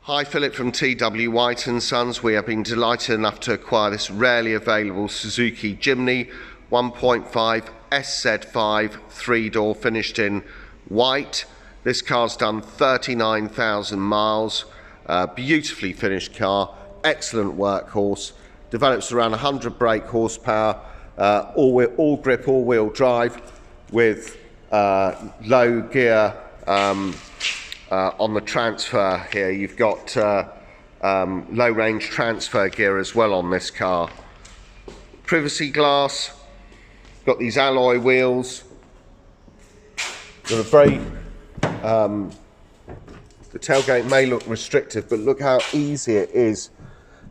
Hi, Philip from TW White & Sons. We have been delighted enough to acquire this rarely available Suzuki Jimny 1.5 SZ5 3-door finished in white. This car's done 39,000 miles. Beautifully finished car, excellent workhorse, develops around 100 brake horsepower, all grip, all-wheel drive with low gear on the transfer here. You've got low range transfer gear as well on this car. Privacy glass, got these alloy wheels. Got a very, the tailgate may look restrictive, but look how easy it is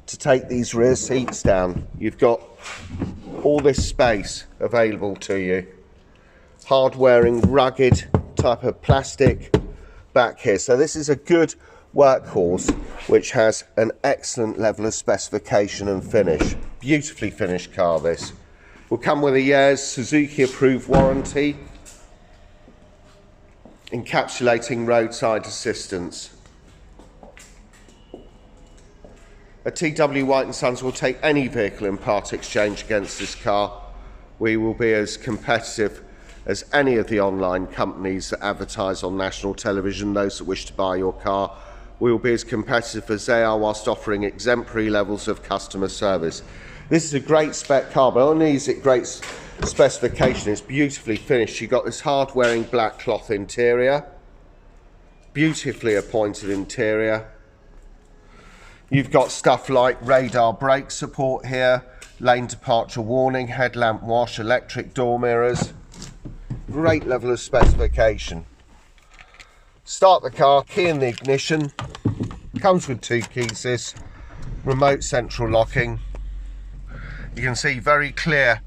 to take these rear seats down. You've got all this space available to you. Hard wearing, rugged type of plastic back here. So this is a good workhorse which has an excellent level of specification and finish. Beautifully finished car this. Will come with a year's Suzuki approved warranty, encapsulating roadside assistance. At TW White & Sons will take any vehicle in part exchange against this car. We will be as competitive as any of the online companies that advertise on national television. Those that wish to buy your car, we will be as competitive as they are, whilst offering exemplary levels of customer service. This is a great spec car, but not only is it great specification, it's beautifully finished. You've got this hard wearing black cloth interior, beautifully appointed interior. You've got stuff like radar brake support here, lane departure warning, headlamp wash, electric door mirrors. Great level of specification. Start the car, key in the ignition, comes with 2 keys, this remote central locking. You can see very clear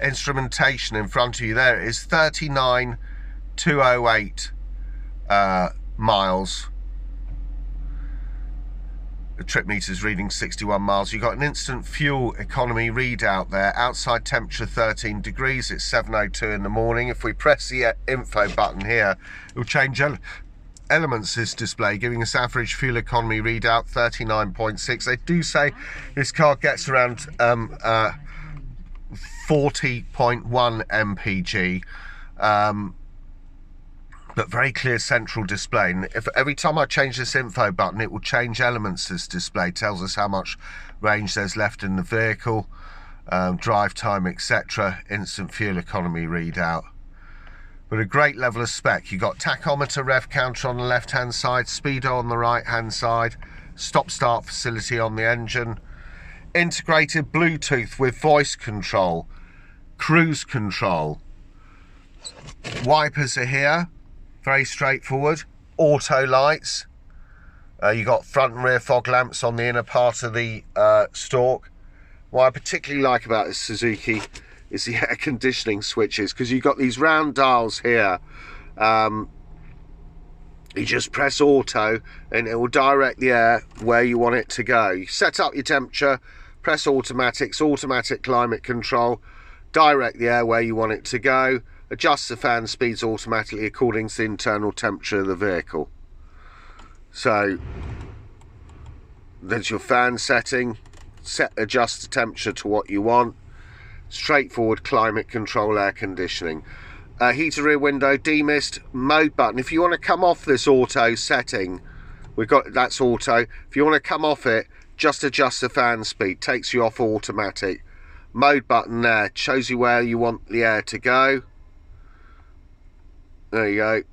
instrumentation in front of you. There it is, 39,208 miles. The trip meter is reading 61 miles. You've got an instant fuel economy readout there. Outside temperature 13 degrees. It's 7:02 in the morning. If we press the info button here, it will change elements this display, giving us average fuel economy readout 39.6. They do say this car gets around 40.1 mpg. But very clear central display, and if every time I change this info button it will change elements. This display tells us how much range there's left in the vehicle, drive time, etc. Instant fuel economy readout. But a great level of spec. You've got tachometer, rev counter on the left hand side, speedo on the right hand side, stop start facility on the engine, integrated Bluetooth with voice control, cruise control. Wipers are here, very straightforward. Auto lights. You got front and rear fog lamps on the inner part of the stalk. What I particularly like about this Suzuki is the air conditioning switches, because you've got these round dials here. You just press auto and it will direct the air where you want it to go. You set up your temperature, press automatics, automatic climate control, direct the air where you want it to go. Adjust the fan speeds automatically according to the internal temperature of the vehicle. So there's your fan setting. Adjust the temperature to what you want. Straightforward climate control, air conditioning. Heated rear window, demist, mode button. If you want to come off this auto setting, that's auto. If you want to come off it, just adjust the fan speed. Takes you off automatic. Mode button there, shows you where you want the air to go. There you go.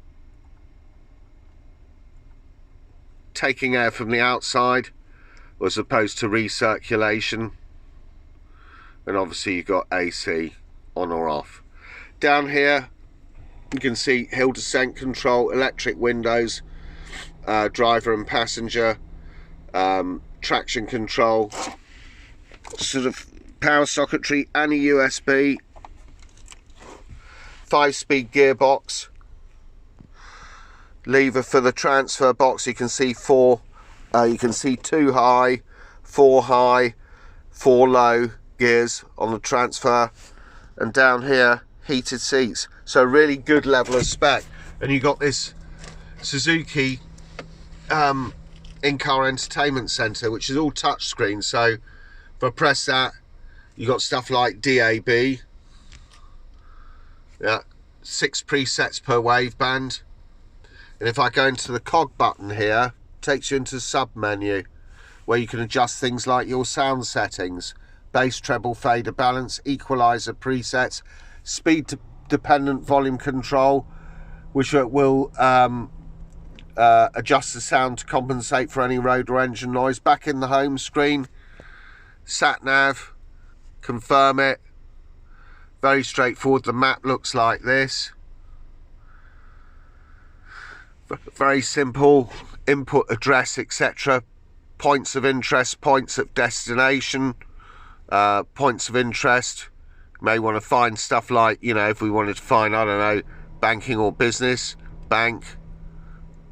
Taking air from the outside as opposed to recirculation. And obviously you've got AC on or off. Down here you can see hill descent control, electric windows, driver and passenger, traction control, sort of power socketry and a USB, 5-speed gearbox. Lever for the transfer box. You can see 4, you can see 2 high, 4 high, 4 low gears on the transfer, and down here heated seats. So really good level of spec. And you got this Suzuki in-car entertainment centre, which is all touchscreen. So if I press that, you got stuff like DAB, yeah, 6 presets per waveband. And if I go into the cog button here, it takes you into the sub menu where you can adjust things like your sound settings, bass, treble, fader, balance, equalizer presets, speed dependent volume control, which will adjust the sound to compensate for any road or engine noise. Back in the home screen, sat nav, confirm it. Very straightforward. The map looks like this. Very simple. Input, address, etc. Points of interest, points of destination, points of interest. You may want to find stuff like, you know, if we wanted to find, I don't know, banking or business, bank,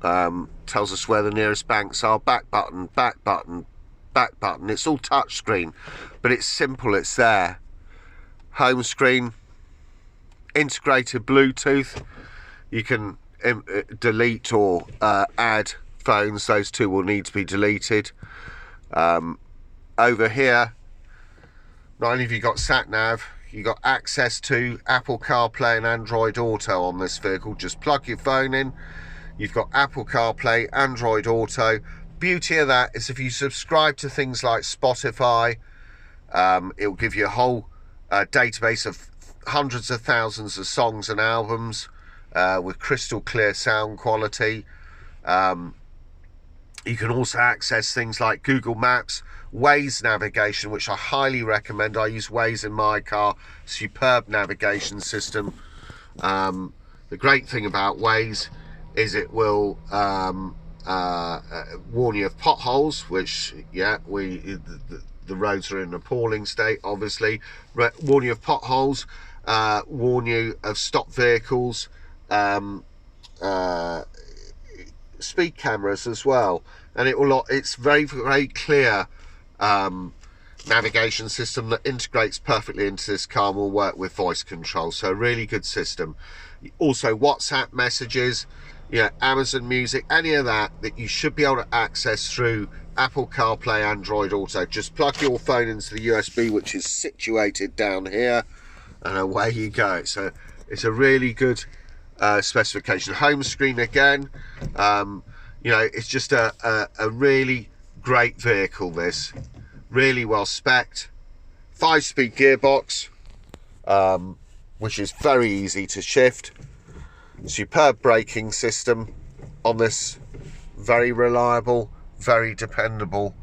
tells us where the nearest banks are, back button, back button, back button. It's all touch screen, but it's simple, it's there. Home screen, integrated Bluetooth. You can delete or add phones. Those two will need to be deleted. Over here, not only have you got sat nav, you got access to Apple CarPlay and Android Auto on this vehicle. Just plug your phone in. You've got Apple CarPlay, Android Auto. Beauty of that is if you subscribe to things like Spotify, it will give you a whole database of hundreds of thousands of songs and albums with crystal clear sound quality. You can also access things like Google Maps, Waze navigation, which I highly recommend. I use Waze in my car. Superb navigation system. The great thing about Waze is it will warn you of potholes, which, yeah, the roads are in an appalling state, obviously. Warn you of potholes, warn you of stopped vehicles, speed cameras as well, and it's very, very clear navigation system that integrates perfectly into this car and will work with voice control. So really good system. Also WhatsApp messages, you know, Amazon Music, any of that you should be able to access through Apple CarPlay, Android Auto. Just plug your phone into the USB, which is situated down here, and away you go. So it's a really good specification. Home screen again, you know, it's just a really great vehicle. This really well spec'd, 5-speed gearbox, which is very easy to shift. Superb braking system on this very reliable, very dependable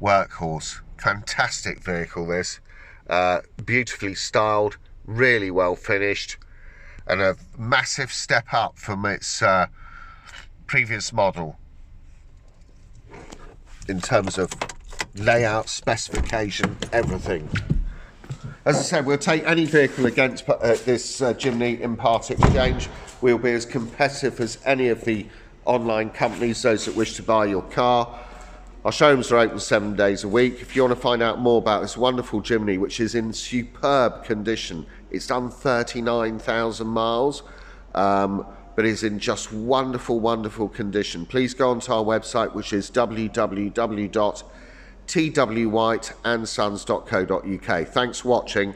workhorse. Fantastic vehicle this, beautifully styled, really well finished, and a massive step up from its previous model in terms of layout, specification, everything. As I said, we'll take any vehicle against this Jimny in part exchange. We'll be as competitive as any of the online companies, those that wish to buy your car. Our showrooms are open 7 days a week. If you want to find out more about this wonderful Jimny, which is in superb condition, it's done 39,000 miles, but is in just wonderful, wonderful condition. Please go onto our website, which is www.twhiteandsons.co.uk. Thanks for watching.